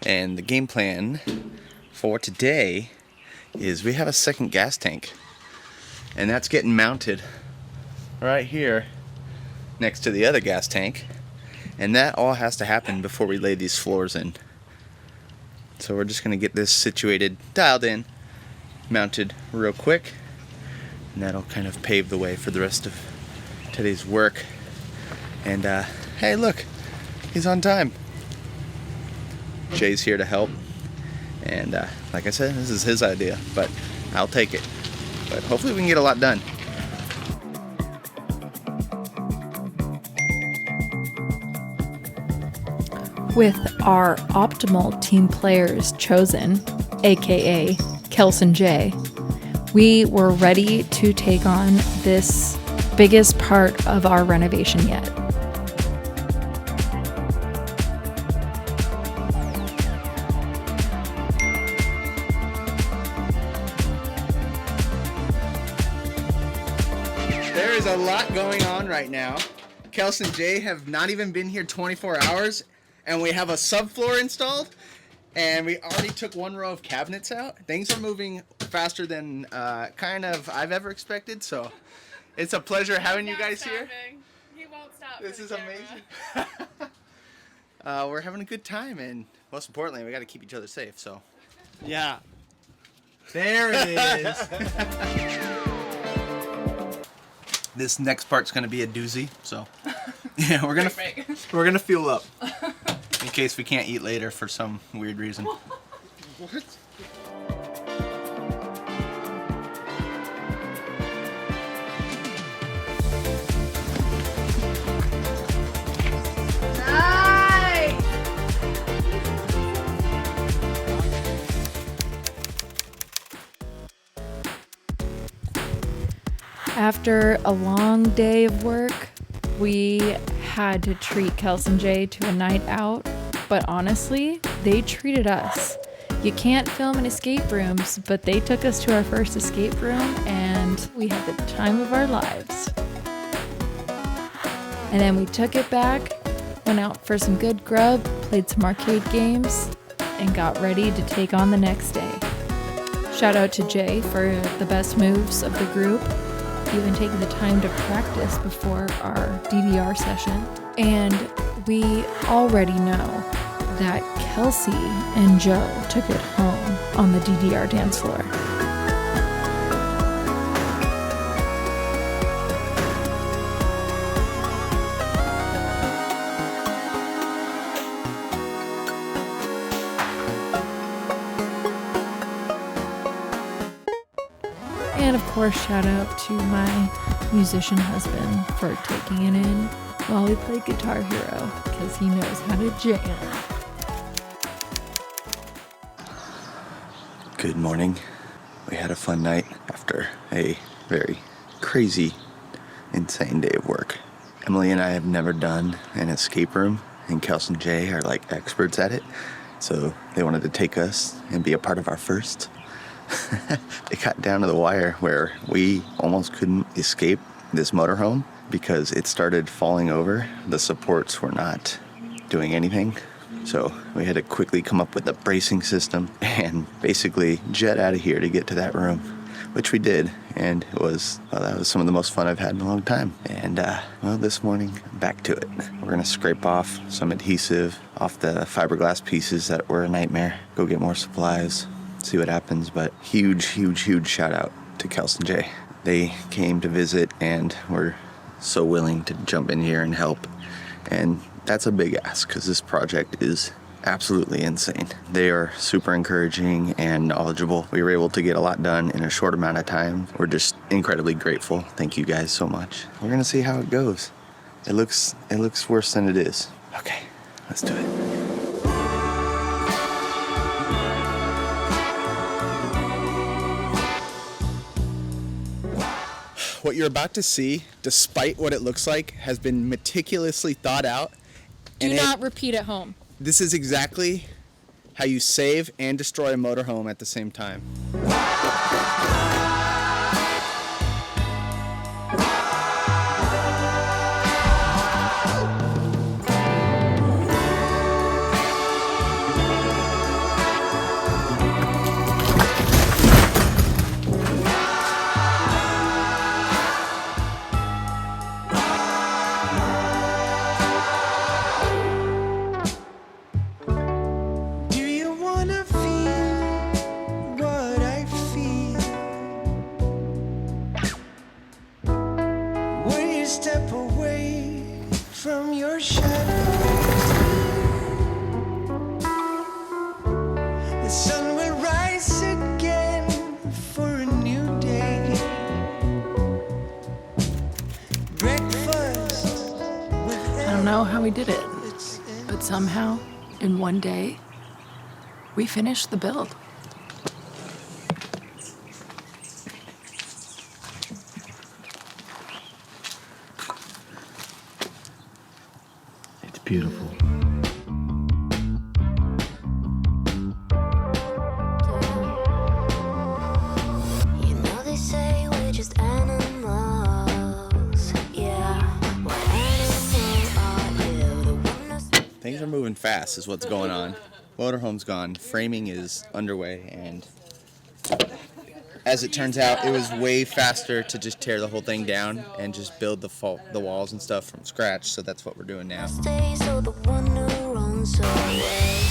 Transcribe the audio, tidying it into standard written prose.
And the game plan for today is we have a second gas tank, and that's getting mounted right here next to the other gas tank, and that all has to happen before we lay these floors in. So we're just gonna get this situated, dialed in, mounted real quick, and that'll kind of pave the way for the rest of today's work. And hey, look, he's on time. Jay's here to help, and like I said, this is his idea, but I'll take it. But hopefully we can get a lot done. With our optimal team players chosen, aka Kels and Jay, we were ready to take on this biggest part of our renovation yet. There is a lot going on right now. Kels and Jay have not even been here 24 hours, and we have a subfloor installed, and we already took one row of cabinets out. Things are moving faster than I've ever expected, so it's a pleasure having you guys here. He won't stop. This is amazing. We're having a good time, and most importantly, we got to keep each other safe. So, yeah, there it is. This next part's gonna be a doozy, so yeah, we're gonna fuel up in case we can't eat later for some weird reason. What? After a long day of work, we had to treat Kels and Jay to a night out, but honestly, they treated us. You can't film in escape rooms, but they took us to our first escape room, and we had the time of our lives. And then we took it back, went out for some good grub, played some arcade games, and got ready to take on the next day. Shout out to Jay for the best moves of the group, even taking the time to practice before our DDR session. And we already know that Kelsey and Joe took it home on the DDR dance floor. And of course, shout out to my musician husband for taking it in while we played Guitar Hero, because he knows how to jam. Good morning. We had a fun night after a very crazy, insane day of work. Emily and I have never done an escape room, and Kels and Jay are like experts at it, so they wanted to take us and be a part of our first. It got down to the wire where we almost couldn't escape this motorhome because it started falling over. The supports were not doing anything. So we had to quickly come up with a bracing system and basically jet out of here to get to that room, which we did. And that was some of the most fun I've had in a long time. And this morning, back to it. We're gonna scrape off some adhesive off the fiberglass pieces that were a nightmare. Go get more supplies, see what happens. But huge shout out to Kels and Jay. They came to visit and were so willing to jump in here and help. And that's a big ask because this project is absolutely insane. They are super encouraging and knowledgeable. We were able to get a lot done in a short amount of time. We're just incredibly grateful. Thank you guys so much. We're gonna see how it goes. It looks worse than it is. Okay, let's do it. What you're about to see, despite what it looks like, has been meticulously thought out. Do not repeat at home. This is exactly how you save and destroy a motorhome at the same time. step away from your shadow, the sun will rise again for a new day. Breakfast with I don't know how we did it, but somehow, in one day, we finished the build. It's beautiful. You know they say we're just animals. Yeah, what animal are you? The one that's Things are moving fast is what's going on. Motorhome's gone. Framing is underway, and as it turns out, it was way faster to just tear the whole thing down and just build the walls and stuff from scratch. So that's what we're doing now. stays, so the one who runs away.